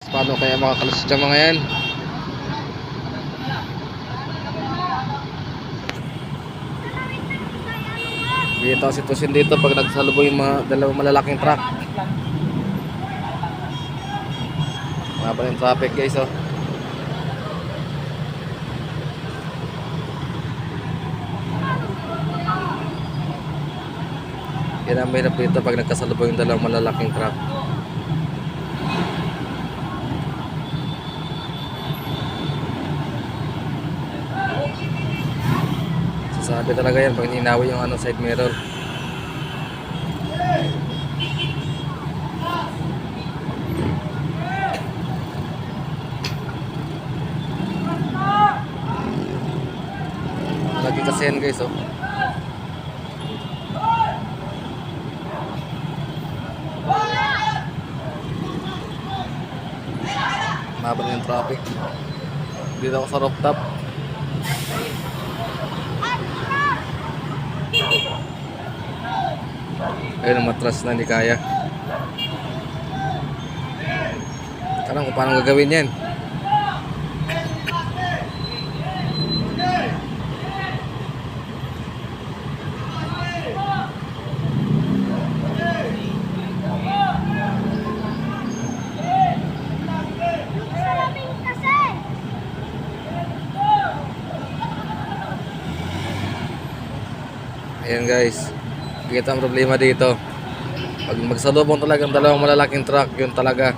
Paano kaya makakalusot yung mga yan? Dito ang sitwasyon dito pag nagsalubong yung mga dalawang malalaking truck. Mahaba yung traffic guys, oh. Yan ang mahirap dito pag nagkasalubong yung dalawang malalaking truck. Sasabi talaga yan pag hinawi yung side mirror. Lagi kasi yan guys, oh. Mahaba na yung traffic. Dito ako sa rooftop. Ayun ang matras na, hindi kaya. Tanong kung paano gagawin yan. Ayan guys, kita ang problema dito. Pag magsalubong talagang dalawang malalaking truck, yun talaga.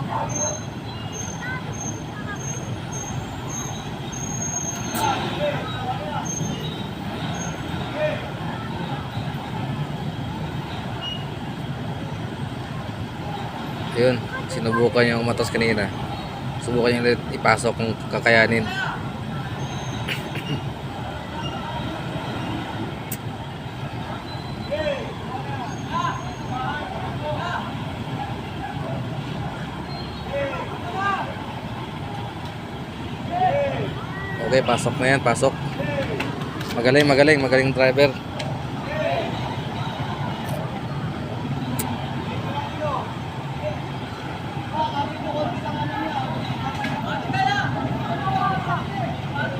Yun, sinubukan niya umatas kanina. Subukan niya ulit ipasok kung kakayanin. Okay, pasok na yan, pasok. Magaling driver.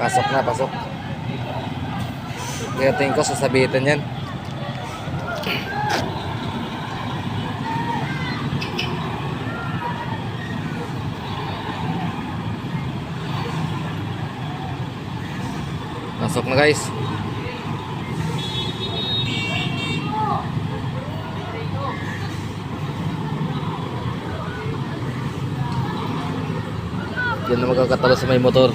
Pasok. Kaya tingin ko sasabitan yan. Pasok na guys. Yan na magkakatalo sa may motor.